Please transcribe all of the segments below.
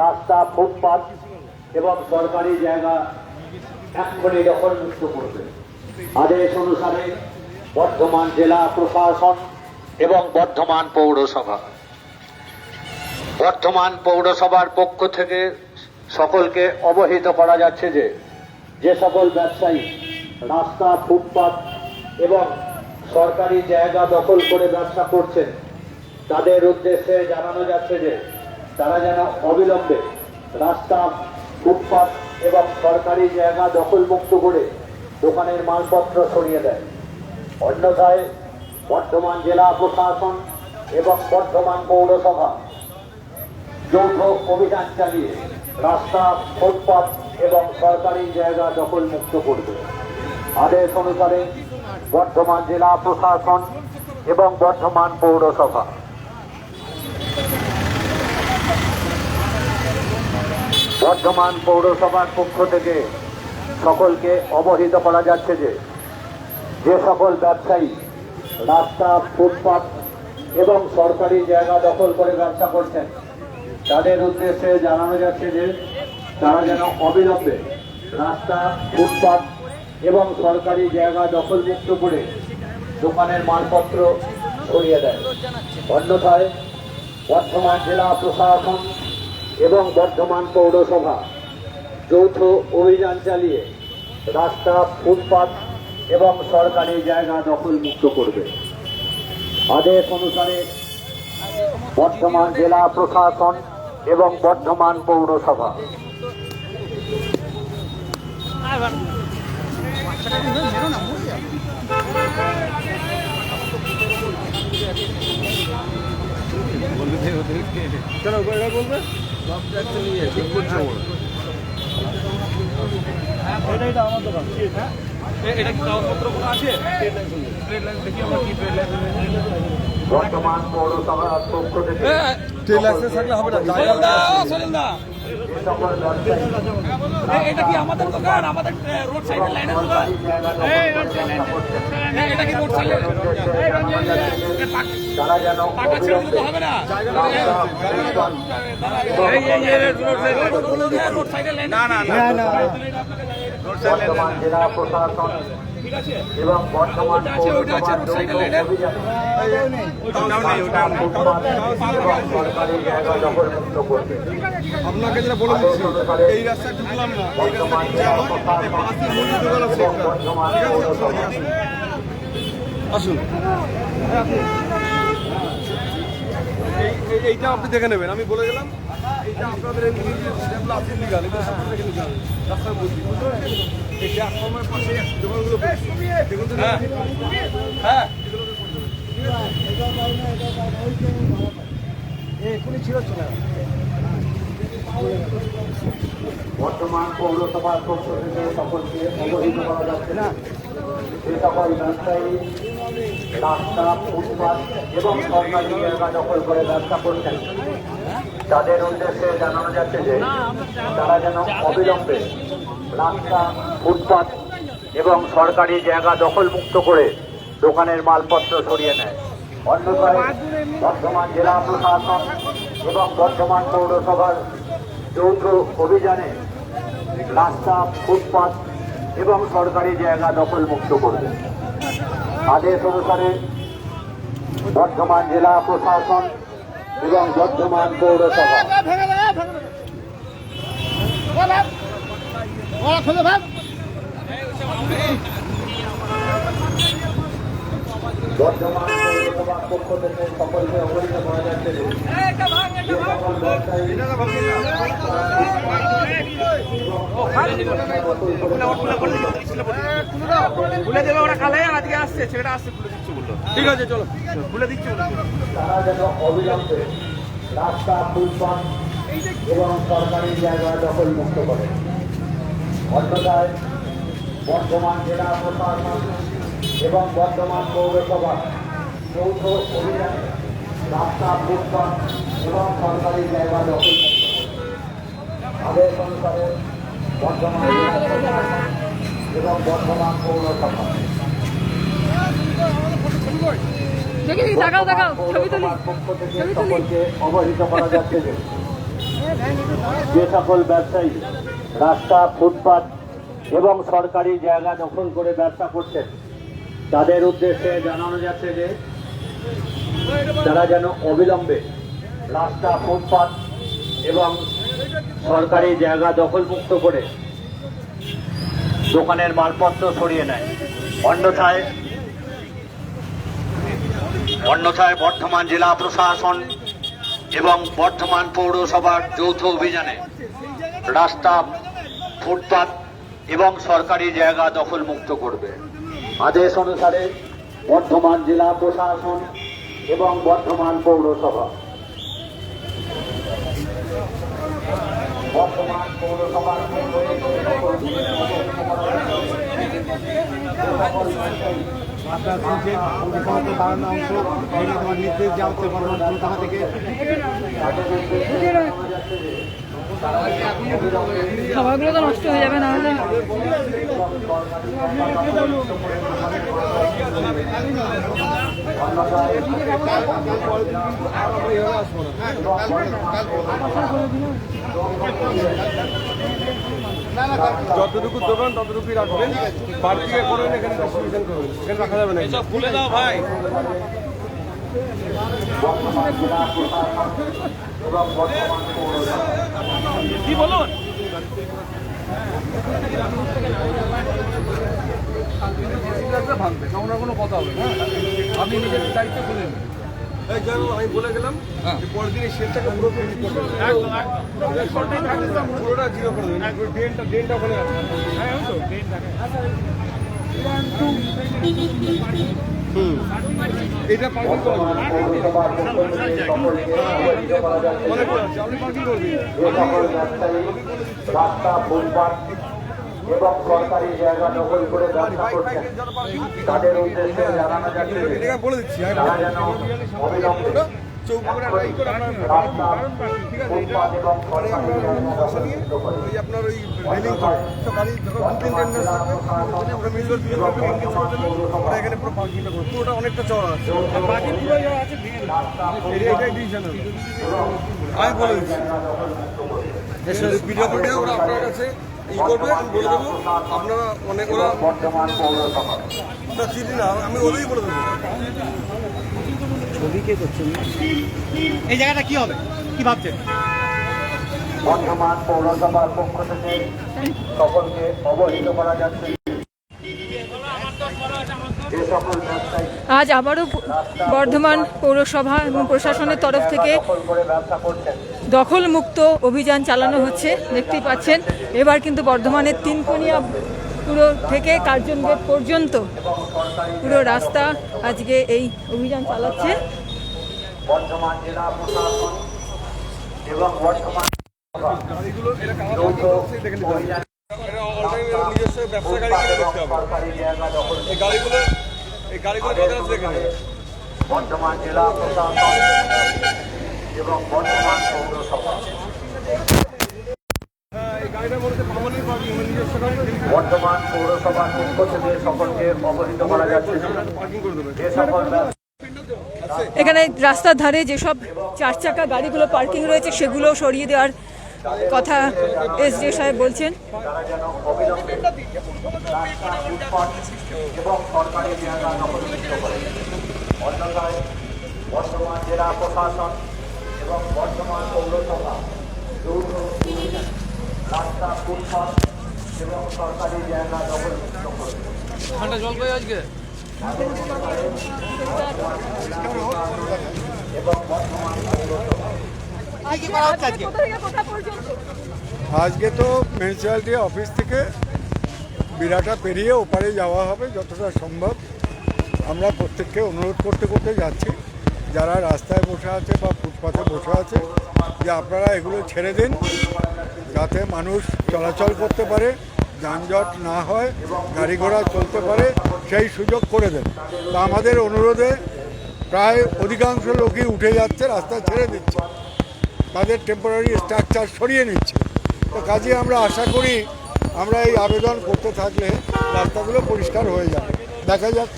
রাস্তা, ফুটপাত এবং সরকারি জায়গা এক্ষুনি দখলমুক্ত করবে। আদেশ অনুসারে বর্ধমান জেলা প্রশাসন এবং বর্ধমান পৌরসভার পক্ষ থেকে সকলকে অবহিত করা যাচ্ছে যে সকল ব্যবসায়ী রাস্তা, ফুটপাত এবং সরকারি জায়গা দখল করে ব্যবসা করছেন তাদের উদ্দেশ্যে জানানো যাচ্ছে যে তারা যেন অবিলম্বে রাস্তা, ফুটপাত এবং সরকারি জায়গা দখলমুক্ত করে দোকানের মালপত্র সরিয়ে দেয়। অন্যথায় বর্ধমান জেলা প্রশাসন এবং বর্ধমান পৌরসভা যৌথ অভিযান চালিয়ে রাস্তা, ফুটপাত এবং সরকারি জায়গা দখলমুক্ত করবে। আদেশ অনুসারে বর্ধমান জেলা প্রশাসন এবং বর্ধমান পৌরসভা। বর্ধমান পৌরসভার পক্ষ থেকে সকলকে অবহিত করা যাচ্ছে যে সকল ব্যবসায়ী রাস্তা, ফুটপাত এবং সরকারি জায়গা দখল করে ব্যবসা করছেন তাদের উদ্দেশ্যে জানানো যাচ্ছে যে তারা যেন অবিলম্বে রাস্তা, ফুটপাত এবং সরকারি জায়গা দখলমুক্ত করে দোকানের মালপত্র সরিয়ে দেয়। অন্যথায় বর্ধমান জেলা প্রশাসন এবং বর্ধমান পৌরসভা যৌথ অভিযান চালিয়ে রাস্তা, ফুটপাত এবং সরকারি জায়গা দখলমুক্ত করবে। আদেশ অনুসারে বর্ধমান জেলা প্রশাসন এবং বর্ধমান পৌরসভা। বর্তমান পৌরসভার পক্ষ থেকে এটা কি আমাদের দোকান? আমাদের রোড সাইডের লাইনের দোকান? এটা কি রোড সাইডের? তারা যেন টাকা ছেড়ে দিতে হবে না। রোড সাইডের লাইন না। বর্তমান জেলা প্রশাসন এবং বর্তমান পৌরসভার যৌথ অভিযানে সরকারি জায়গা দখলমুক্ত করবে। আপনাকে যেটা বলে দিচ্ছি, এই রাস্তায় ঢুকলাম না, বর্তমান জেলা প্রশাসন এবং বর্তমান পৌরসভা। আসুন এইটা আপনি দেখে নেবেন। আমি বলে গেলাম এইটা আপনাদের আপনি লিগাল, এটা সব দেখে নিতে হবে। রাস্তায় বলছি বুঝতে পারছেন, এই ট্রান্সফর্মার পাশে দোকানগুলো দেখুন তো। হ্যাঁ এখনই ছিল চলে। বর্তমান পৌরসভার পক্ষ থেকে সকলকে অবহিত করা যাচ্ছে না যে সকল ব্যবসায়ী রাস্তা, ফুটপাত এবং সরকারি জায়গা দখল করে ব্যবসা করছেন তাদের উদ্দেশ্যে জানানো যাচ্ছে যে তারা যেন অবিলম্বে রাস্তা, ফুটপাত এবং সরকারি জায়গা দখলমুক্ত করে দোকানের মালপত্র সরিয়ে নেয়। অন্যথায় বর্ধমান জেলা প্রশাসন এবং বর্ধমান পৌরসভার যৌথ অভিযানে রাস্তা, ফুটপাত এবং সরকারি জায়গা দখলমুক্ত করবে। আদেশ অনুসারে বর্ধমান জেলা প্রশাসন এবং বর্ধমান পৌরসভা। বর্ধমান পৌরসভার পক্ষ থেকে সকলকে অবহিত করা যাচ্ছে যে সকল ব্যবসায়ী খুলে দেবে ওরা কালে, আজকে আসছে ছেলেটা আসছে খুলে দিচ্ছে বললো। ঠিক আছে চলো খুলে দিচ্ছে। তারা যেন অবিলম্বে রাস্তা, ফুটপাত এবং সরকারি জায়গা দখলমুক্ত করে। অন্যথায় বর্ধমান জেলা প্রশাসন এবং বর্ধমান পৌরসভা যৌথ অভিযানে রাস্তা, ফুটপাত এবং সরকারি জায়গা দখলমুক্ত করে। আদেশ অনুসারে বর্ধমান জেলা প্রশাসন এবং বর্ধমান পৌরসভা। পক্ষ থেকে সকলকে অবহিত করা যাচ্ছে যে যে সকল ব্যবসায়ী রাস্তা, ফুটপাত এবং সরকারি জায়গা দখল করে ব্যবসা করছেন, তাদের উদ্দেশ্যে জানানো যাচ্ছে যে তারা যেন অবিলম্বে রাস্তা, ফুটপাত এবং সরকারি জায়গা দখলমুক্ত করে দোকানের মালপত্র সরিয়ে নেয়। অন্যথায় বর্ধমান জেলা প্রশাসন এবং বর্ধমান পৌরসভার যৌথ অভিযানে রাস্তা, ফুটপাত এবং সরকারি জায়গা দখলমুক্ত করবে। আদেশ অনুসারে বর্ধমান জেলা প্রশাসন এবং বর্ধমান পৌরসভা আপনার শুনছেন সমস্ত বাড়ানো অংশ এটা তোমার নির্দেশ দেওয়া হচ্ছে বর্তমান পুরসভা থেকে। খাবারগুলো তো নষ্ট হয়ে যাবে না হলে। যতটুকু দোকান ততটুকুই রাখবেন, বাড়তি করবেন, এখানে ডিস্ট্রিবিউশন করবেন, এখানে রাখা যাবে না। এসব খুলে দাও ভাই। কি বলুন? ভাঙবে, আমরা কোনো কথা হবে না, আপনি নিজের দায়িত্ব খুলে নেবেন। এই যেমন আমি বলে গেলাম যে পরের দিন এই শেডটাকে পুরো তৈরি করবেন, পুরোটা জিরো করে দেবেন, ড্রেনটা ওখানে রাখবেন। এটা পার্কিং করা যাবে, মনে করছি আপনি পার্কিং করবেন। রাস্তা, ফুটপাত এবং সরকারি জায়গা দখল করে ব্যবসা করছেন, তাদের উদ্দেশ্যে জানানো যাচ্ছে যে এটা বলে দিচ্ছি, তারা যেন অবিলম্বে চৌকুড়া ঠিক আছে, ওই আপনার ওই রেলিং করে তো গাড়ি যখন 2-3 টেন্ডার থাকবে ওরা মিলবে, ওরা এখানে পুরো পার্কিংটা করবে, পুরোটা অনেকটা চড়া আছে, বাকি পুরো আছে এটাই ডিসিশন হবে। আমি বলে দিচ্ছি ভিডিও করে ওরা আপনার কাছে ই করবে, আমি বলে দেবো আপনারা অনেক ওরা বর্ধমান পৌরসভা না চিঠি না, আমি ওদেরই বলে দেবো। এই জায়গাটা কি হবে, কি ভাবছেন? বর্ধমান পৌরসভার পক্ষ থেকে সকলকে অবহিত করা যাচ্ছে যে সকল ব্যবসায়ী আজ আবারও বর্ধমান পৌরসভা এবং প্রশাসনের তরফ থেকে দখল করে ব্যবসা করছেন, দখলমুক্ত অভিযান চালানো হচ্ছে। দেখতেই পাচ্ছেন এবার কিন্তু বর্ধমানের তিনকোনিয়া পুরো থেকে কার্জন গেট পর্যন্ত পুরো রাস্তা আজকে এই অভিযান চালাচ্ছে। বর্ধমান জেলা প্রশাসন এবং বর্ধমান গাড়িগুলো এটা কালার করছে, দেখে নিতে হবে। এটা অলরেডি নিজস্ব ব্যবসা গাড়ি কিনে দেখতে হবে। সরকারি জায়গা দখল এই গাড়িগুলো কাদের আছে দেখে নেবে। বর্ধমান জেলা প্রশাসন এবং বর্ধমান পৌরসভা এই গাড়িটার মধ্যে পার্মানেন্ট পার্কিং, নিজস্ব গাড়ি বর্ধমান পৌরসভার পক্ষ থেকে সকলকে অবহিত করা যাচ্ছে পার্কিং করে দেবে। যে সকল এখানে রাস্তার ধারে যেসব 4 চাকা গাড়িগুলো পার্কিং রয়েছে সেগুলো সরিয়ে দেওয়ার কথা এসডি সাহেব বলছেন। তারা যেন অবিলম্বে রাস্তা, ফুটপাত এবং সরকারি জায়গা দখলমুক্ত করে। অন্যথায় বর্ধমান জেলা প্রশাসন এবং বর্ধমান পৌরসভা যৌথ অভিযানে রাস্তা, ফুটপাত এবং সরকারি জায়গা দখলমুক্ত করবে। ঠান্ডা জল পাই আজকে। এবং বর্ধমান পৌরসভা আজকে তো মিউনিসিপ্যালিটি অফিস থেকে বিরাটা পেরিয়ে ওপারে যাওয়া হবে যতটা সম্ভব। আমরা প্রত্যেককে অনুরোধ করতে করতে যাচ্ছি, যারা রাস্তায় বসে আছে বা ফুটপাতে বসে আছে, যে আপনারা এগুলো ছেড়ে দিন যাতে মানুষ চলাচল করতে পারে, যানজট না হয়, গাড়ি ঘোড়া চলতে পারে, সেই সুযোগ করে দেন। তা আমাদের অনুরোধে প্রায় অধিকাংশ লোকই উঠে যাচ্ছে, রাস্তা ছেড়ে দিচ্ছে, তাদের টেম্পোরারি স্ট্রাকচার সরিয়ে নিচ্ছে। তো কাজে আমরা আশা করি আমরা এই আবেদন করতে থাকলে রাস্তাগুলো পরিষ্কার হয়ে যাবে। দেখা যাক,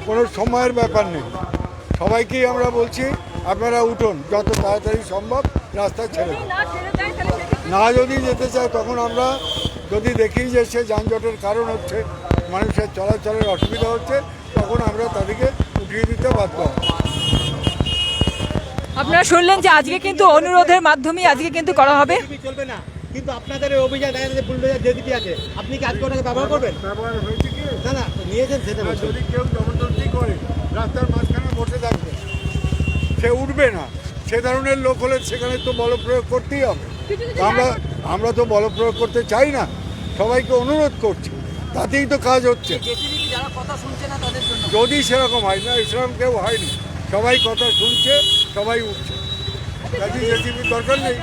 কোনো সময়ের ব্যাপার নেই, সবাইকেই আমরা বলছি আপনারা উঠুন, যত তাড়াতাড়ি সম্ভব রাস্তা ছেড়ে দিন। না যদি যেতে চায় তখন আমরা যদি দেখি যে সে যানজটের কারণ হচ্ছে, মানুষের চলাচলের অসুবিধা হচ্ছে, তখন আমরা তাদেরকে উঠিয়ে দিতে বাধ্য হব। আপনারা শুনলেন যে আজকে কিন্তু অনুরোধের মাধ্যমে আজকে কিন্তু করা হবে। চলবে না, কিন্তু আপনাদের এই অভিযান দেখা যাচ্ছে বুলডোজার যেদিকে আছে, আপনি কি আজকে ওটাকে ব্যবহার করবেন? ব্যবহার হয়েছে কি না না, নিয়েছেন সেটা আর বলছি। যদি কেউ জবরদস্তি করে রাস্তার মাঝখানে বসে থাকবে, সে উঠবে না, সে ধরনের লোক হলে সেখানে তো বল প্রয়োগ করতেই হবে। আমরা তো বল প্রয়োগ করতে চাই না, সবাইকে অনুরোধ করছি, তাতেই তো কাজ হচ্ছে। যদি সেরকম হয় না, সেরকম কেউ হয়নি, সবাই কথা শুনছে, সবাই উঠছে, কাজে জেসিবির দরকার নেই।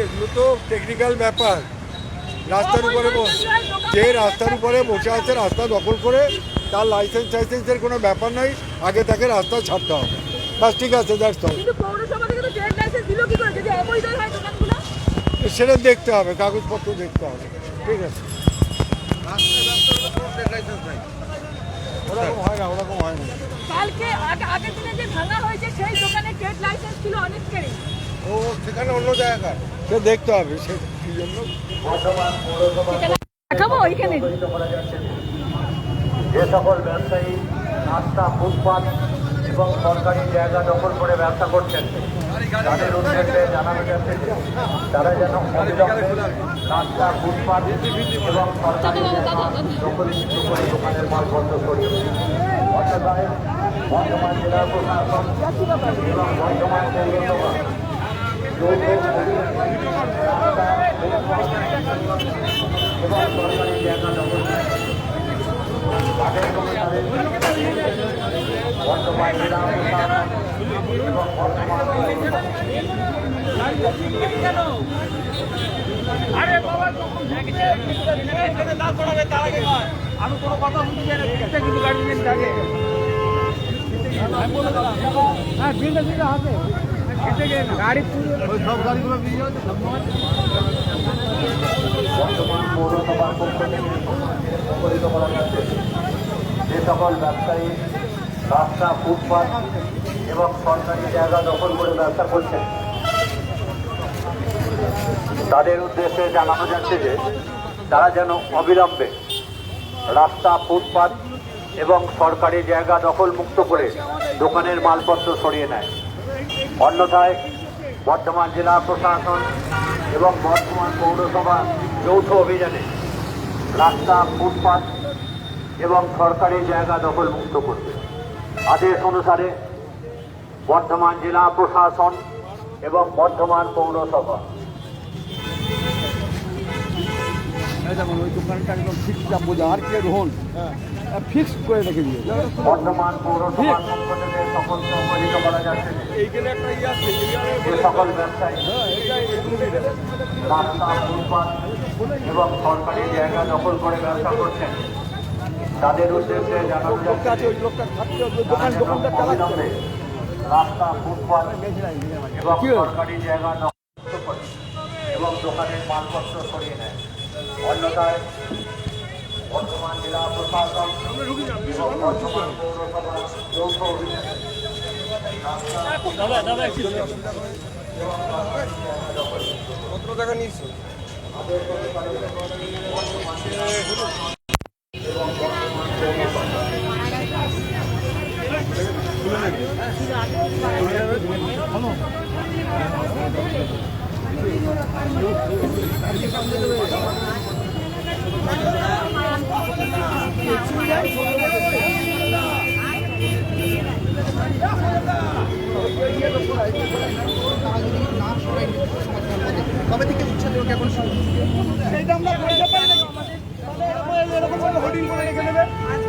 এগুলো তো টেকনিক্যাল ব্যাপার। রাস্তার উপরে যে রাস্তার উপরে বসে আছে, রাস্তা দখল করে, তার লাইসেন্সের কোনো ব্যাপার নাই, আগে তাকে রাস্তা ছাড়তে হবে, বাস, ঠিক আছে, দ্যাটস অল। সেটা দেখতে হবে, কাগজপত্র দেখতে হবে, ঠিক আছে। ওরকম হয় না, ওরকম হয় না। কালকে আগের দিনে যে ভাঙা হয়েছে সেই দোকানে ট্রেড লাইসেন্স ছিল অনেকেরই। ও সেখানে অন্য জায়গায়, সে দেখতে হবে, সে কি জন্য। দেখাবো ওইখানে। যে সকল ব্যবসায়ী রাস্তা, ফুটপাত এবং সরকারি জায়গা দখল করে ব্যবসা করছেন, তাদের উদ্দেশ্যে জানানো যাচ্ছে যে তারা যেন অবিলম্বে রাস্তা, ফুটপাত এবং সরকারি জায়গা দখলমুক্ত করে দোকানের মালপত্র সরিয়ে দেন। অন্যথায় বর্ধমান জেলা প্রশাসন এবং বর্ধমান পৌরসভা যৌথ এবং সরকারি জায়গা দখল তাদের অনুসারে বর্তমান জেলা প্রশাসন এবং বর্তমান আরে বাবা, এখানে দাঁড় করাবে তার আগে নয়, আমি কোনো কথা শুনতে চাই না, একটা কিন্তু গাড়ি নিয়ে থাকে। বর্তমান পৌরসভার পক্ষ থেকে সংগঠিত করা যাচ্ছে যে সকল ব্যবসায়ী রাস্তা, ফুটপাত এবং সরকারি জায়গা দখল করে ব্যবসা করছেন, তাদের উদ্দেশ্যে জানানো যাচ্ছে যে তারা যেন অবিলম্বে রাস্তা, ফুটপাত এবং সরকারি জায়গা দখল মুক্ত করে দোকানের মালপত্র সরিয়ে নেয়। অন্যথায় বর্ধমান জেলা প্রশাসন এবং বর্ধমান পৌরসভা যৌথ অভিযানে রাস্তা, ফুটপাত এবং সরকারি জায়গা দখল মুক্ত করবে। আদেশ অনুসারে বর্ধমান জেলা প্রশাসন এবং বর্ধমান পৌরসভা যেমন ওই দোকানটা একদম ফিক্সড বোঝার কে রোহন ফিক্সড করে রেখে দিয়ে বর্ধমান পৌরসভার পক্ষ থেকে সকল সংগঠিত করা যাচ্ছে এইখানে একটা ইয়ে আছে, যে সকল ব্যবসায়ী রাস্তা, ফুটপাত এবং সরকারি জায়গা দখল করে ব্যবসা করছেন, তাদের উদ্দেশ্যে জানানো যাচ্ছে ওই লোকটা থাকতে দোকানদার চালাচ্ছে রাস্তা, ফুটপাত এবং সরকারি জায়গা দখল করে এবং দোকানের মালপত্র সরিয়ে নেয়। অন্যথায় বর্ধমান জেলা প্রশাসন এবং বর্ধমান পৌরসভা যৌথ অভিযানে কত টাকা নিয়েছো? কবে থেকে দিচ্ছে তোকে এখন শুরু? সেইটা আমরা পয়সা পাই না, এরকম ভাবে হোর্ডিং করে রেখে দেবে।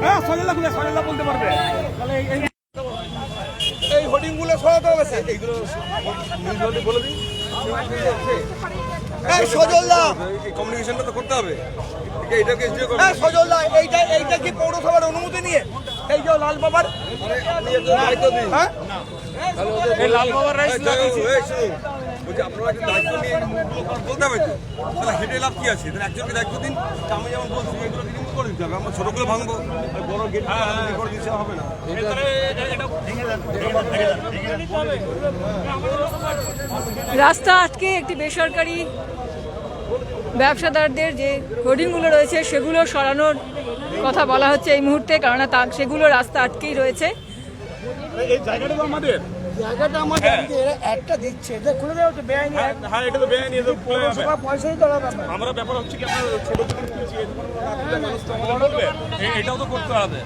হ্যাঁ, সজলা খুলে সজলা বলতে পারবে। তাহলে এই হোর্ডিংগুলো সরাতে হবে স্যার, এইগুলো নিউজ বলে দিই। সজলদা, এই কমিউনিকেশনটা তো করতে হবে। এইটাকে সজলদা, এইটা কি পৌরসভার অনুমতি নিয়ে এই যে লাল বাবার এই লাল বাবার রাইস বলছি আপনারা একটা দায়িত্ব নিয়ে এই মুখগুলো বলতে হবে তো, তাহলে হেঁটে লাভ কি আছে? তাহলে একজনকে দায়িত্ব দিন, আমি যেমন বলছি এগুলোকে রিমুভ করে দিতে হবে। আমরা ছোটোগুলো ভাঙবো, আর বড় গেট করে দিতে হবে না। রাস্তা আটকে একটি বেসরকারি ব্যবসাদারদের যে হোর্ডিংগুলো রয়েছে সেগুলো সরানোর কথা বলা হচ্ছে এই মুহূর্তে, কারণ সেগুলো রাস্তা আটকেই রয়েছে। এই জায়গাটা তো আমাদের, জায়গাটা আমাদের, এরা একটা দিচ্ছে, এটা খুলে দেওয়া হচ্ছে বেআইনি। হ্যাঁ এটা তো বেআইনি, এটা খুলে যাবে। সবার পয়সাই তোলা ব্যাপার। আমরা ব্যাপার হচ্ছে কি আমরা ছোট দোকান খুলেছি, এই দোকান মানুষ তো আমাদের বলবে, এটাও তো করতে হবে।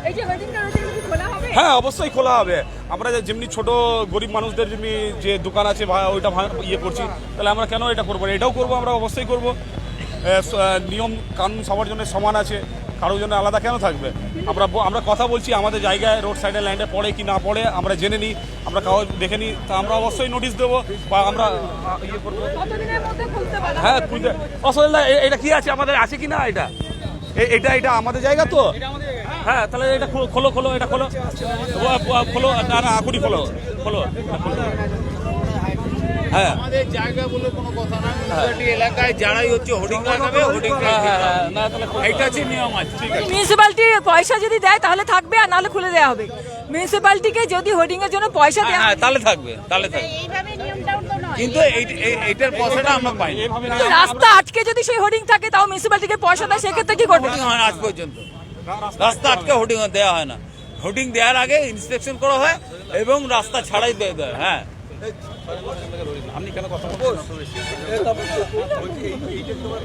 এই যে হোর্ডিংটা রয়েছে এগুলো কি খোলা হবে? হ্যাঁ অবশ্যই খোলা হবে। আমরা যেমনি ছোট গরিব মানুষদের যেমনি যে দোকান আছে ওইটা ইয়ে করছি, তাহলে আমরা কেন এটা করবো? এটাও করবো, আমরা অবশ্যই করবো। নিয়ম কানুন সবার জন্য সমান আছে, কারোর জন্য আলাদা কেন থাকবে? আমরা কথা বলছি, আমাদের জায়গায় রোড সাইডে ল্যান্ডে পড়ে কি না পড়ে আমরা জেনে নিই, আমরা কাউ দেখে নিই, তা আমরা অবশ্যই নোটিশ দেবো বা আমরা ইয়ে করবো। কতদিনের মধ্যে খুলতে পারবে? হ্যাঁ খুলতে অসুবিধা। এটা কি আছে আমাদের, আছে কি না এটা? এটা আমাদের জায়গা তো। হ্যাঁ তাহলে এটা খোলো, এটা খোলো, খোলো না এখনই খোলো। হ্যাঁ আমাদের জায়গা বলে কোনো কথা না, মিউনিসিপালিটি এলাকায় যারাই হচ্ছে হোর্ডিং লাগাবে, হোর্ডিং এইটা হচ্ছে নিয়ম আছে। ঠিক আছে, মিউনিসিপ্যালিটি পয়সা যদি দেয় তাহলে থাকবে, আর নাহলে খুলে দেওয়া হবে। মিউনিসিপ্যালিটিকে যদি হোর্ডিং এর জন্য পয়সা দেয়, হ্যাঁ তাহলে থাকবে। এইভাবে নিয়মটাও তো নয়। কিন্তু এইটার পয়সাটা আমরা পাই না। কিন্তু রাস্তা আটকে যদি সেই হোর্ডিং থাকে, তাও মিউনিসিপ্যালিটিকে পয়সা দেয়, সেক্ষেত্রে কি করবে? হোর্ডিং হয় না আজ পর্যন্ত, রাস্তা আটকে হোর্ডিং দেওয়া হয় না। হোর্ডিং দেওয়ার আগে ইন্সপেকশন করা হয় এবং রাস্তা ছাড়াই দেয়। হ্যাঁ আপনি কেন কথা বলছেন?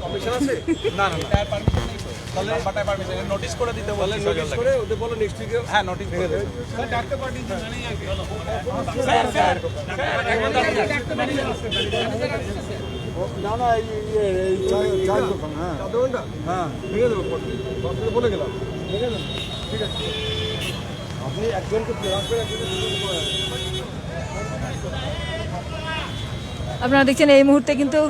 কমিশন আছে? না না নোটিশ করে দিতে বলে, নোটিশ করে ওদের বলো নেক্সট উইকে। হ্যাঁ নোটিশ করে দেবে। না না এই চায়ের দোকান। হ্যাঁ হ্যাঁ ভেঙে দেবো, বলে গেলাম ভেঙে দেবো। ঠিক আছে, আপনি একজনকে আসবেন, আপনারা দেখছেন এই মুহূর্তে কিন্তু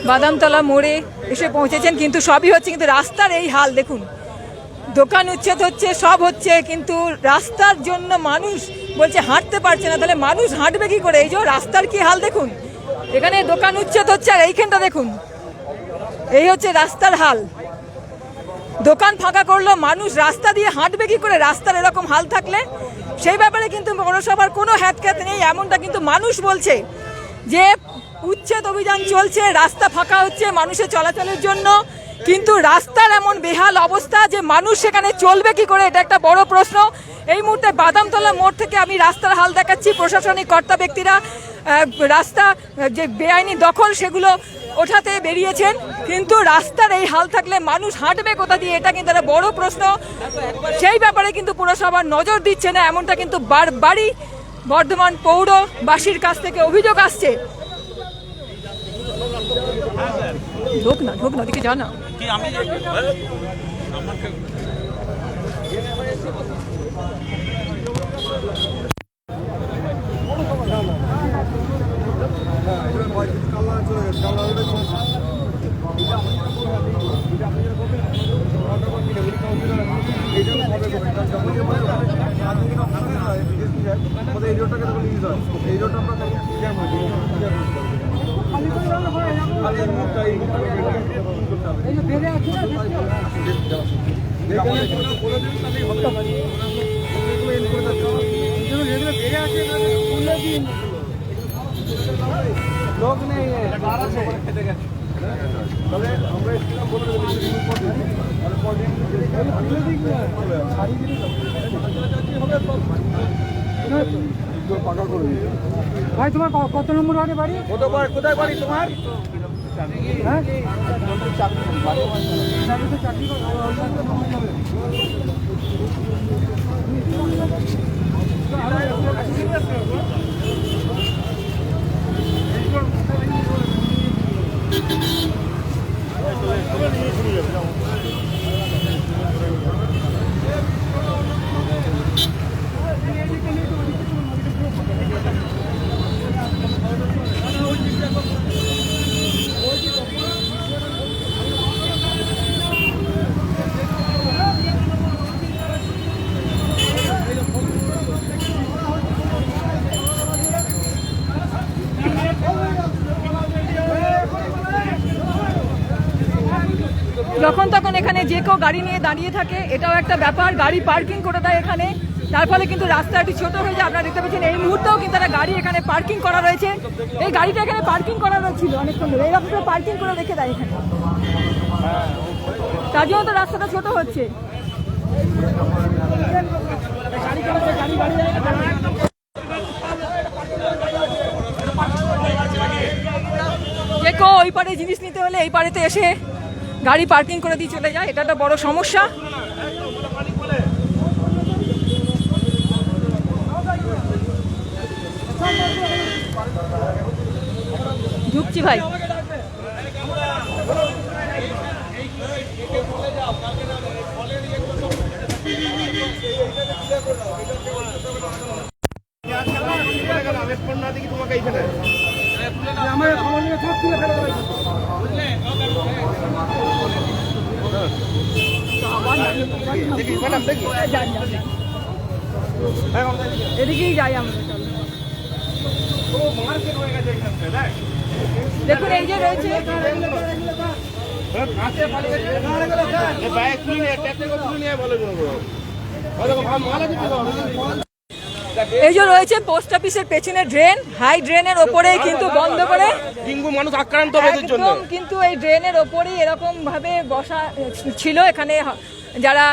বাদামতলা মোড়ে এসে পৌঁছেছেন, কিন্তু সবই হচ্ছে, কিন্তু রাস্তার এই হাল দেখুন। দোকান উচ্ছেদ হচ্ছে, সব হচ্ছে, কিন্তু রাস্তার জন্য মানুষ বলছে হাঁটতে পারছে না। তাহলে মানুষ হাঁটবে কি করে? এই যে রাস্তার কি হাল দেখুন, এখানে দোকান উচ্ছেদ হচ্ছে, আর এইখানটা দেখুন, এই হচ্ছে রাস্তার হাল। দোকান ফাঁকা করলো, মানুষ রাস্তা দিয়ে হাঁটবে কি করে রাস্তার এরকম হাল থাকলে? সেই ব্যাপারে কিন্তু পৌরসভার কোনো হ্যাতখ্যাত নেই, এমনটা কিন্তু মানুষ বলছে যে উচ্ছেদ অভিযান চলছে, রাস্তা ফাঁকা হচ্ছে মানুষের চলাচলের জন্য, কিন্তু রাস্তার এমন বেহাল অবস্থা যে মানুষ সেখানে চলবে কি করে, এটা একটা বড় প্রশ্ন। এই মুহূর্তে বাদামতলা মোড় থেকে আমি রাস্তার হাল দেখাচ্ছি। প্রশাসনিক কর্তা ব্যক্তিরা রাস্তা যে বেআইনি দখল সেগুলো ওঠাতে বেরিয়েছেন, কিন্তু রাস্তার এই হাল থাকলে মানুষ হাঁটবে কোথা দিয়ে, এটা কিন্তু একটা বড় প্রশ্ন। সেই ব্যাপারে কিন্তু পুরসভা নজর দিচ্ছে না, এমনটা কিন্তু বারবারই বর্ধমান পৌরবাসীর কাছ থেকে অভিযোগ আসছে। ঢোক না দিকে যা না। কি আমি লোক নেই খেতে গেছে, তাহলে আমরা এসেছিলাম বলে ভাই, তোমার কত নম্বর ওয়ার্ডে বাড়ি? কোথায় বাড়ি তোমার? হ্যাঁ যখন এখানে যে কেউ গাড়ি নিয়ে দাঁড়িয়ে থাকে এটাও একটা ব্যাপার, গাড়ি পার্কিং করে দেয় এখানে, তার ফলে কিন্তু রাস্তা একটু ছোট হয়ে যায়। আপনারা দেখতে পাচ্ছেন এই মুহূর্তেও কিন্তু একটা গাড়ি এখানে পার্কিং করা রয়েছে, এই গাড়িটা এখানে পার্কিং করা ছিল অনেকক্ষণ ধরে, এইরকম করে পার্কিং করে রেখে দেয় এখানে, তার জন্য তো রাস্তাটা ছোট হচ্ছে। যে কেউ ওই পারে জিনিস নিতে হলে এই পারেতে এসে গাড়ি পার্কিং করে দিয়ে চলে যায়, এটা একটা বড় সমস্যা। ঢুকছি ভাই। এদিকেই যাই আমরা। দেখুন এই যে রয়েছে এই যে রয়েছে পোস্ট অফিসের পেছনে ড্রেন, হাই ড্রেনের ওপরেই কিন্তু বন্ধ করে মানুষ আক্রান্ত হবে এর জন্য। একদম কিন্তু এই ড্রেনের ওপরেই এরকম ভাবে বসা ছিল, এখানে যারা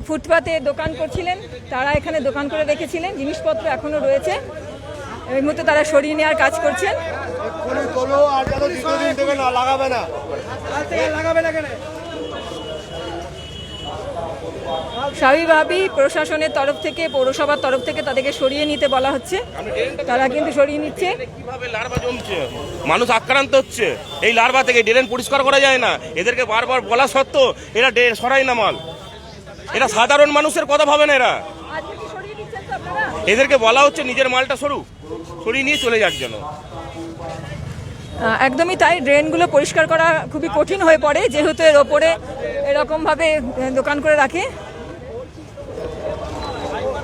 ফুটপাতে দোকান করছিলেন তারা এখানে দোকান করে রেখেছিলেন, জিনিসপত্র এখনো রয়েছে, এই মুহূর্তে তারা সরিয়ে নেওয়ার কাজ করছেন। স্বাভাবিকভাবেই প্রশাসনের তরফ থেকে, পৌরসভার তরফ থেকে তাদেরকে সরিয়ে নিতে বলা হচ্ছে, তারা কিন্তু সরিয়ে নিচ্ছে। কিভাবে লার্ভা জমছে, মানুষ আক্রান্ত হচ্ছে এই লার্ভা থেকে, ড্রেন পরিষ্কার করা যায় না, এদেরকে বারবার বলা সত্ত্বেও এরা ড্রেন সরাই না মাল, এরা সাধারণ মানুষের কথা ভাবে না, এরা এদেরকে বলা হচ্ছে নিজের মালটা সরিয়ে নিয়ে চলে যাওয়ার জন্য। একদমই তাই, ড্রেনগুলো পরিষ্কার করা খুবই কঠিন হয়ে পড়ে যেহেতু এর ওপরে এরকম ভাবে দোকান করে রাখে।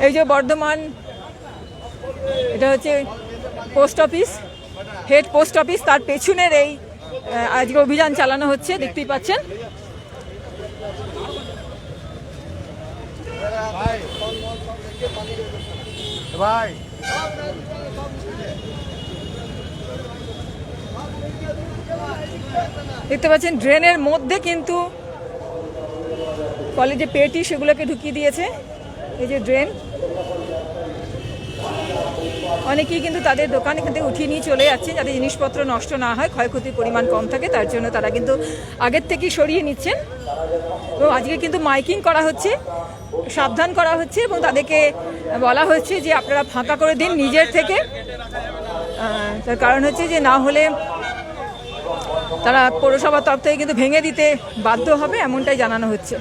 এই যে বর্ধমান, এটা হচ্ছে post office, head post office, তার পেছনের এই আজকে অভিযান চালানো হচ্ছে, দেখতেই পাচ্ছেন। দেখতে পাচ্ছেন ড্রেনের মধ্যে কিন্তু কলেজে পেটি সেগুলোকে ঢুকিয়ে দিয়েছে, এই যে ড্রেন। অনেকেই কিন্তু তাদের দোকান এখান থেকে উঠিয়ে নিয়ে চলে যাচ্ছে যাতে জিনিসপত্র নষ্ট না হয়, ক্ষয়ক্ষতির পরিমাণ কম থাকে, তার জন্য তারা কিন্তু আগের থেকেই সরিয়ে নিচ্ছেন। তো আজকে কিন্তু মাইকিং করা হচ্ছে, সাবধান করা হচ্ছে এবং তাদেরকে বলা হচ্ছে যে আপনারা ফাঁকা করে দিন নিজের থেকে, তার কারণ হচ্ছে যে না হলে তারা পৌরসভার তরফ থেকে কিন্তু ভেঙে দিতে বাধ্য হবে, এমনটাই জানানো হচ্ছে।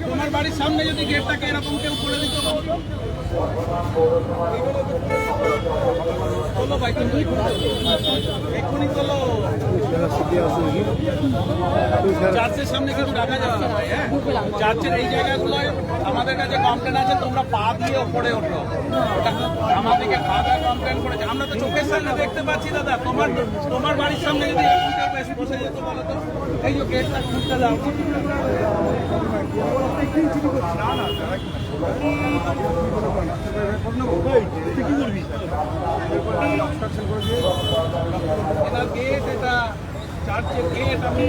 তোমার বাড়ির সামনে যদি গেটটাকে এরকম কেউ করে দিত, চলো ভাই এক্ষুনি চলো, চার্চের সামনে কিছু রাখা যাবে না ভাই, হ্যাঁ চার্চের এই জায়গাগুলোয় আমাদের কাছে কমপ্লেন আছে, তোমরা পা দিয়ে ওপরে ওঠো, আমাদেরকে খাওয়া কমপ্লেন করেছে, আমরা তো চোখের সামনে দেখতে পাচ্ছি দাদা। তোমার বাড়ির সামনে যদি এরকম কেউ বেশি বসে যেত বলো তো, এই যে গেটটা খুলতে দাও, গেট এটা চার্চের গেট, আপনি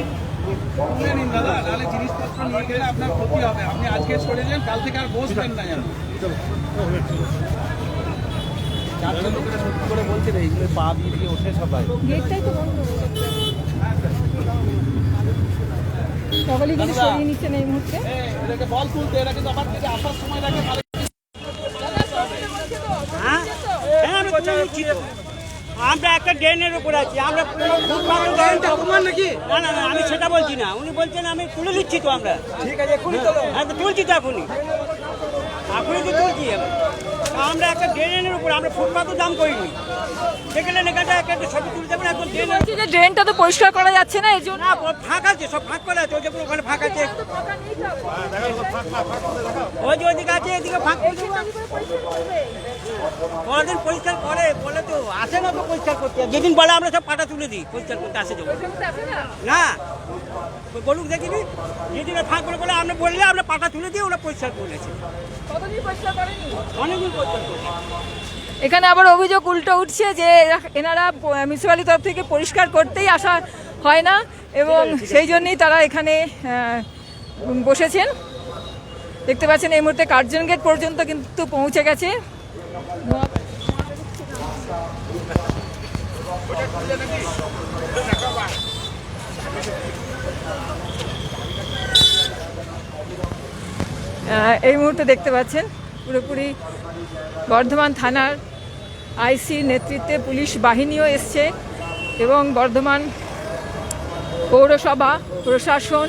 তুলে নিন দাদা, নাহলে জিনিসপত্র নিয়ে গেলে আপনার ক্ষতি হবে। আপনি আজকে সরেলেন, কাল থেকে আর বসবেন না যেন। চার্চের লোকেরা সত্যি করে বলছে এইগুলো পা দিয়ে ওঠে সবাই, গেটটাই তো বন্ধ, সকলেই কিন্তু সরিয়ে নিচ্ছেন এই মুহূর্তে। এটাকে বল তুলতে, এটা কিন্তু আমার থেকে আসার সময় রাখে। আমরা একটা ড্রেনের উপর আছি, আমরা নাকি না না না, আমি সেটা বলছি না, উনি বলছেন আমি তুলে নিচ্ছি তো, আমরা ঠিক আছে এখনই তুলছি তো, এখনই তো তুলছি। আমরা একটা ড্রেনের উপর আমরা ফুটপাতও দাম করিনি, সেখানে এখানটা একটা ছবি তুলে দেবেন এখন ড্রেন বলছি যে ড্রেনটা তো পরিষ্কার করা যাচ্ছে না এর জন্য। না ফাঁক আছে, সব ফাঁক করা আছে, ওই যে ওখানে ফাঁক আছে, ওই যে ওইদিকে আছে, এদিকে ফাঁক কোনদিন পরিষ্কার করে বলে তো আসে না তো পরিষ্কার করতে, যেদিন বলে আমরা সব পাটা তুলে দিই পরিষ্কার করতে আসে যাবো না বলুক দেখিনি, যেদিন ফাঁক করে বলে আমরা বললে আমরা পাটা তুলে দিয়ে ওরা পরিষ্কার করেছে, অনেকদিন পরিষ্কার করে। এখানে আবার অভিযোগ উল্টো উঠছে যে এনারা মিউনিসিপ্যালিটির তরফ থেকে পরিষ্কার করতেই আসা হয় না এবং সেই জন্যই তারা এখানে বসেছেন। দেখতে পাচ্ছেন এই মুহূর্তে কার্জন গেট পর্যন্ত কিন্তু পৌঁছে গেছে। এই মুহূর্তে দেখতে পাচ্ছেন পুরোপুরি বর্ধমান থানার আইসির নেতৃত্বে পুলিশ বাহিনীও এসছে এবং বর্ধমান পৌরসভা প্রশাসন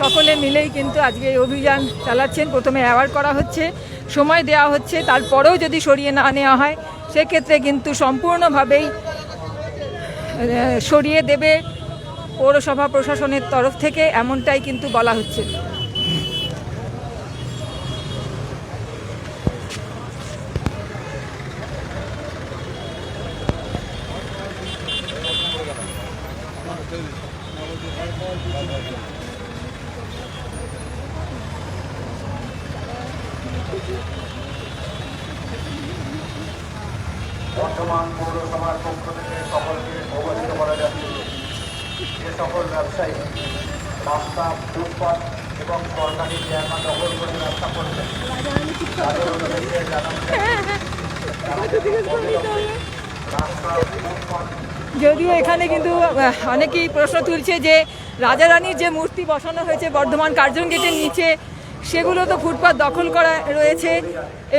সকলে মিলেই কিন্তু আজকে এই অভিযান চালাচ্ছেন। প্রথমে অ্যাওয়ার করা হচ্ছে, সময় দেওয়া হচ্ছে, তারপরেও যদি সরিয়ে না নেওয়া হয় সেক্ষেত্রে কিন্তু সম্পূর্ণভাবেই সরিয়ে দেবে পৌরসভা প্রশাসনের তরফ থেকে, এমনটাই কিন্তু বলা হচ্ছে। বর্তমান পৌরসভার পক্ষ থেকে সকলকে অবহিত করা যাচ্ছে যে সকল ব্যবসায়ী রাস্তা, ফুটপাত এবং সরকারি জায়গা দখল করে রাস্তা করছেন তাদের উদ্দেশ্যে জানানো রাস্তা, ফুটপাত। যদিও এখানে কিন্তু অনেকেই প্রশ্ন তুলছে যে রাজারানীর যে মূর্তি বসানো হয়েছে বর্ধমান কার্জন গেটের নিচে, সেগুলো তো ফুটপাত দখল করা রয়েছে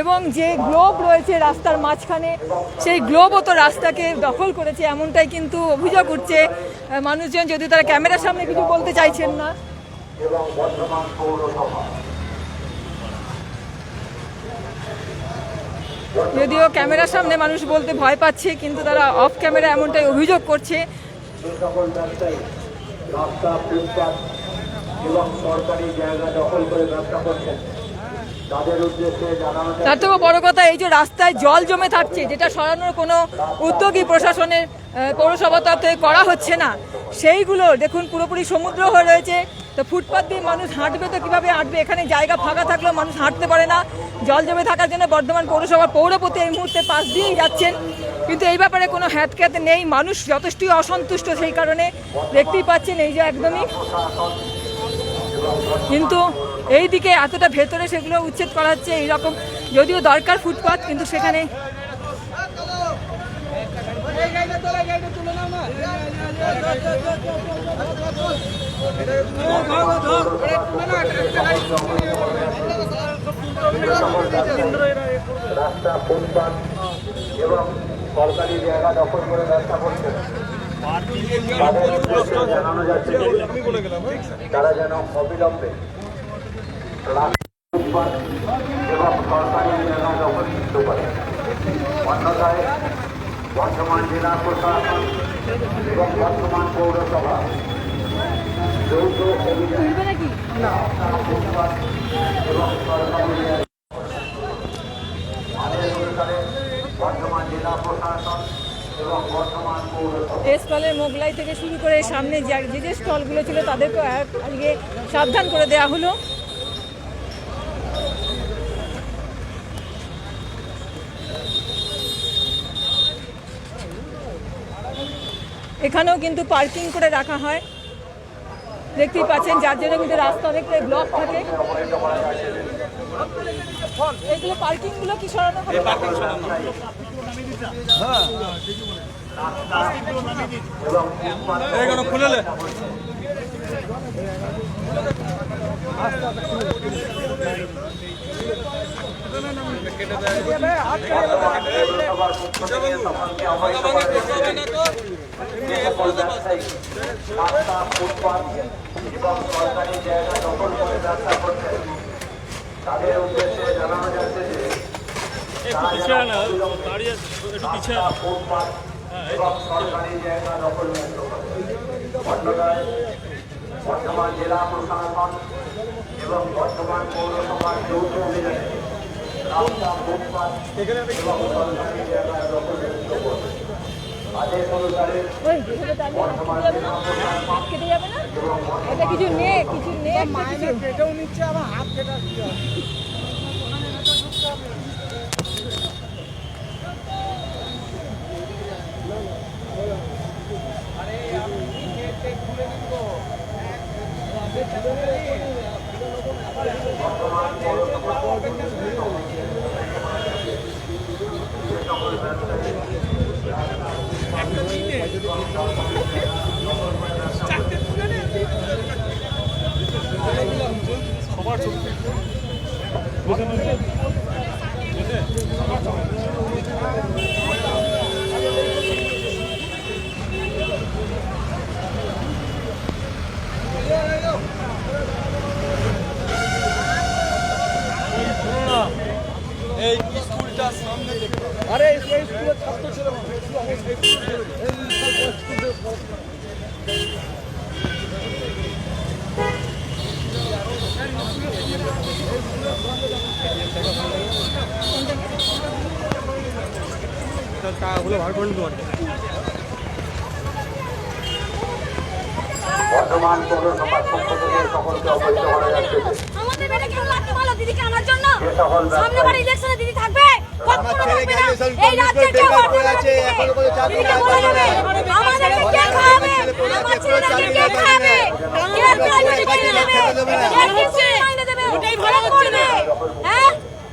এবং যে গ্লোব রয়েছে রাস্তার মাঝখানে, সেই গ্লোবও তো রাস্তাকে দখল করেছে, এমনটাই কিন্তু অভিযোগ উঠছে মানুষজন, যদিও তারা ক্যামেরার সামনে কিছু বলতে চাইছেন না। যদিও ক্যামেরার সামনে মানুষ বলতে ভয় পাচ্ছে, কিন্তু তারা অফ ক্যামেরা এমনটাই অভিযোগ করছে। রাস্তা, ফুটপাত এবং সরকারি জায়গা দখল করে ব্যবসা করছেন তাদের উদ্দেশ্যে জানানো তার থেকেও বড় কথা, এই যে রাস্তায় জল জমে থাকছে, যেটা সরানোর কোনো উদ্যোগই প্রশাসনের পৌরসভা তরফ থেকে করা হচ্ছে না, সেইগুলো দেখুন পুরোপুরি সমুদ্র হয়ে রয়েছে। তো ফুটপাত দিয়ে মানুষ হাঁটবে তো কীভাবে হাঁটবে? এখানে জায়গা ফাঁকা থাকলেও মানুষ হাঁটতে পারে না, জল জমে থাকার জন্য বর্ধমান পৌরসভার পৌরপতি এই মুহূর্তে পাশ দিয়েই যাচ্ছেন, কিন্তু এই ব্যাপারে কোনো হ্যাতক্যাত নেই, মানুষ যথেষ্টই অসন্তুষ্ট। সেই কারণে দেখতেই পাচ্ছেন এই যে একদমই, কিন্তু এই দিকে এতটা ভেতরে সেগুলো উচ্ছেদ করা হচ্ছে এইরকম, যদিও দরকার ফুটপাত, কিন্তু সেখানে রাস্তা, ফুটপাত এবং সরকারি জায়গা দখল করে ব্যবসা করছেন তাদের উদ্দেশ্যে জানানো যাচ্ছে তারা যেন অবিলম্বে ফুটপাত এবং সরকারি জায়গা দখল মুক্ত করে। অন্যথায় বর্ধমান জেলা প্রশাসন এবং বর্ধমান পৌরসভা যৌথ অভিযান ফুটপাত এবং সরকারি বর্ধমান জেলা প্রশাসন এবং বর্ধমান পৌরসভা স্টলের মোগলাই থেকে শুরু করে সামনে যে যে স্টলগুলো ছিল তাদেরকে আজকে সাবধান করে দেওয়া হলো। এখানেও কিন্তু পার্কিং করে রাখা হয়, দেখতেই পাচ্ছেন, যার জন্য কিন্তু রাস্তা অনেকটা ব্লক থাকে। এইগুলো পার্কিং গুলো কি সরানো হবে? খুলে রাস্তা, ফুটপাত এবং সরকারি জায়গা দখল করে ব্যবসা করছেন তাদের উদ্দেশ্যে জানানো যাচ্ছে যে একটু পিছিয়ে না দাঁড়িয়ে একটু পিছিয়ে এবং সরকারি জায়গা দখল বর্তমান জেলা প্রশাসন এবং বর্তমান পৌরসভার যৌথ অভিযানে রাস্তা ফুটপাত এবং সরকারি জায়গা দখল আদেশ অনুসারে বর্তমান জেলা প্রশাসন কেটে যাবে না এটা কিছু নে মাইনে কেটেও নিচ্ছে আবার হাত কেটে আসছে আরে এই স্কুলের ছাত্র ছিল টাকাগুলো ভাগ করে নিতে পারবে বর্তমান পৌরসভার পক্ষ থেকে সকলকে অবহিত করা যাচ্ছে আমাদের বেটা কেউ লাগতে ভালো দিদিকে আনার জন্য যে সকল সামনে বার ইলেকশনে দিদি থাকবে আমার ছেলে গ্র্যাজুয়েশন কমপ্লিট করে পেপার পড়ে আছে এখনো কোনো চাকরি না পাবে আমাদের কে খাবে আমার ছেলেকে কে খাবে কে খাবে দেবে ওটাই ভালো করবে হ্যাঁ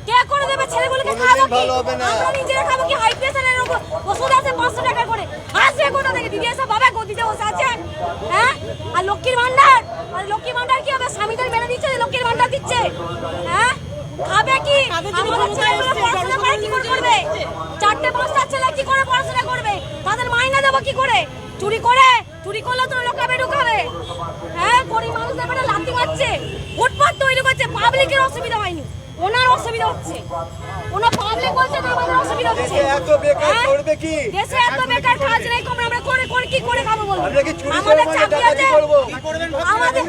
কে করে দেবে ছেলেগুলোকে খাবো কি আমরা নিজেরা খাবো কি হাই প্রেসারের ওষুধ আছে 500 টাকা করে আসে কোথা থেকে দিদি এসব বাবা গদিতে বসে আছে হ্যাঁ আর লক্ষ্মীর ভান্ডার কি হবে স্বামীদের মেনে দিচ্ছে লক্ষ্মীর ভান্ডার দিচ্ছে হ্যাঁ খাবে কি আমাদের ছেলেগুলো পড়াশোনা করে কি করে করবে 4টে 5টা ছেলে কি করে পড়াশোনা করবে তাদের মাইনা দেবো কি করে চুরি করলে তো লোকাবে ঢুকাবে হ্যাঁ গরিব মানুষদের মানে লাথি মারছে ফুটপাত তৈরি করছে পাবলিকের অসুবিধা হয়নি ওনার অসুবিধা হচ্ছে ওনা পাবলিক বলছে না আমাদের অসুবিধা হচ্ছে এত বেকার করবে কি দেশে এত বেকার কাজ নেই কম আমরা করে কি করে খাবো বলবো আমরা কি চুরি করে আমাদের মানে চাকরি ডাকাতি আছে করব আমাদের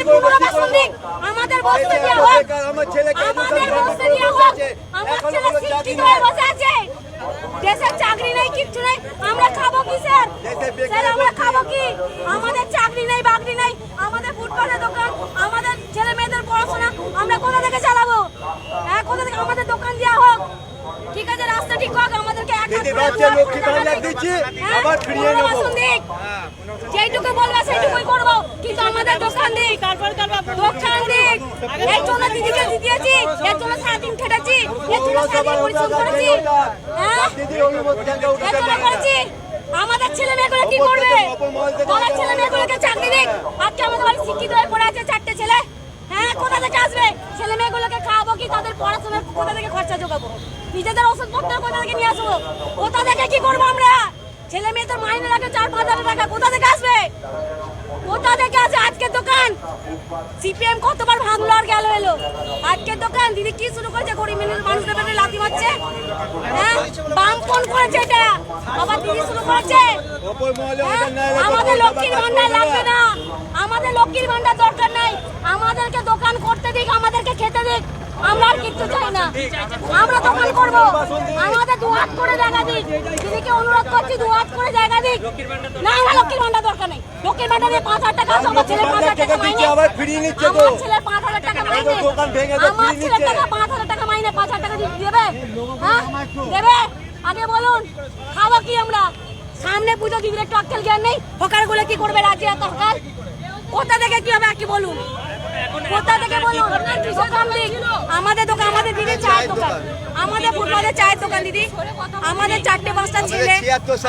পুরোটা শুনবি আমাদের বসতে দেওয়া হোক আমার ছেলে আমাদের বসতে দেওয়া হোক আমার ছেলে শিক্ষিত হয়ে বসে আছে দেশের চাকরি নেই কিচ্ছু নেই আমরা খাবো কি স্যার আমরা খাবো কি আমাদের চাকরি নেই বাকরি নেই আমাদের ফুটপাতের দোকান আমাদের ছেলে মেয়েদের পড়াশোনা আমরা কোথা থেকে চালাবো হ্যাঁ কোথা থেকে আমাদের দোকান দেওয়া হোক ঠিক আছে রাস্তা ঠিক হোক আমাদেরকে যেইটুকু বলবে সেইটুকুই করবো কিন্তু আমাদের দোকান দিক এর জন্য দিদিকে দিয়েছি এর জন্য সারাদিন খেটেছি এর জন্য সারাদিন পরিশ্রম করেছি হ্যাঁ এর জন্য করেছি আমাদের ছেলে মেয়েগুলো কি করবে আমাদের ছেলে মেয়েগুলোকে চাকরি দিক আজকে আমাদের বাড়ি শিক্ষিত হয়ে পড়ে আছে 4টে ছেলে হ্যাঁ কোথা থেকে আসবে ছেলে মেয়েগুলোকে খাওয়াবো কি তাদের পড়াশোনার কোথা থেকে খরচা জোগাবো নিজেদের ওষুধপত্র কোথা থেকে নিয়ে আসবো কোথা থেকে কি করবো আমরা ছেলে মেয়েদের মাইনে লাগে 4-5 টাকা কোথা থেকে আসবে কোথা থেকে আছে আজকের দোকান সিপিএম কতবার ভাঙলো আর গেল এলো আজকের দোকান দিদি কি শুরু করেছে গরিব মানুষদের পেটে লাথি মারছে হ্যাঁ বাম ফোন করেছে এটা আবার দিদি শুরু করেছে আমাদের লক্ষ্মীর ভান্ডার লাগবে না আমাদের লক্ষ্মীর ভান্ডার দরকার নাই আমাদেরকে দোকান করতে দিক আমাদেরকে খেতে দিক আমরা আর কিচ্ছু চাই না আমরা দোকান করব আমাদের দুহাত করে জায়গা দিক দিদিকে অনুরোধ করছি দুহাত করে জায়গা দিক না আমার লক্ষ্মীর ভান্ডার দরকার নেই লক্ষ্মীর ভান্ডার দিয়ে 5,000 টাকা আমার ছেলে 5,000 টাকা মাইনে আবার ফ্রি নিচ্ছে তো আমার ছেলে 5,000 টাকা মাইনে দোকান ভেঙে তো আমার ছেলে টাকা 5,000 টাকা মাইনে 5,000 টাকা দেবে হ্যাঁ দেবে আগে বলুন খাবো কি আমরা সামনে পুজো দিদির একটু আক্কেল জ্ঞান নেই হকার গুলো কি করবে রাজ্যে এত হকার কোথা থেকে কি হবে কি বলুন কোথা থেকে বলুন দোকান দিক আমাদের দোকান আমাদের দিদি চায়ের দোকান আমাদের ফুটপাতের চায়ের দোকান দিদি আমাদের 4টে 5টা ছেলে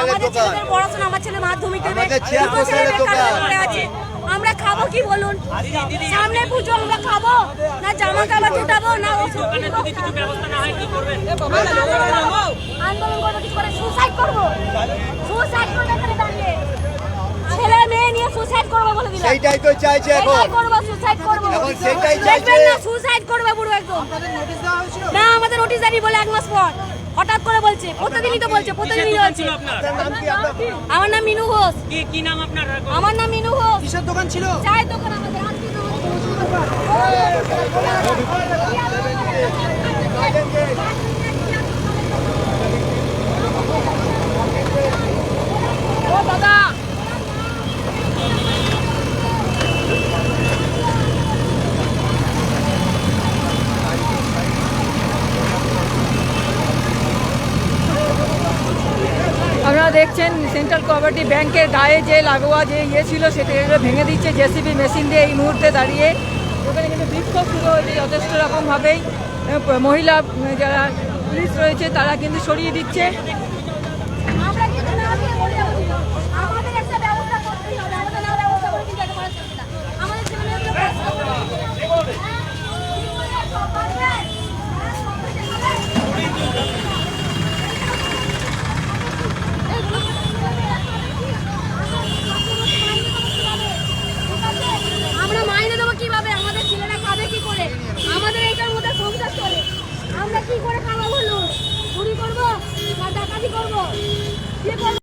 আমাদের ছেলেদের পড়াশোনা আমার ছেলে মাধ্যমিক দেবে আমরা খাবো কি বলুন সামনে পুজো আমরা খাবো না জামা কাপড় উঠাবো না ওষুধ কিনবো কিছু ব্যবস্থা না হয় কি করবেন আন্দোলন করবো কিছু করে সুসাইড করবো এখানে দাঁড়িয়ে ছেলে মেয়ে নিয়ে সুসাইড করবো বলে দিলাম সেইটাই তো চাইছে এখন করবো সুসাইড করবো এখন সেটাই চাইছে সুসাইড করবে পুরো একদম না আমাদের নোটিশ জারি বলে 1 মাস পর হঠাৎ করে বলছে, প্রতিদিনই তো বলছে, প্রতিদিনই বলছে। আমার নাম মিনু ঘোষ। কি নাম আপনার? আমার নাম মিনু ঘোষ। কিসের দোকান ছিল? চায়ের দোকান আমাদের। ও দাদা, আপনারা দেখছেন সেন্ট্রাল কোঅপারেটিভ ব্যাংকের গায়ে যে লাগোয়া যে ছিল সেটা ভেঙে দিচ্ছে জেসিবি মেশিন দিয়ে এই মুহূর্তে দাঁড়িয়ে। ওখানে কিন্তু বিক্ষোভ শুরু হয়েছে যথেষ্ট রকমভাবেই। মহিলা যারা পুলিশ রয়েছে তারা কিন্তু সরিয়ে দিচ্ছে।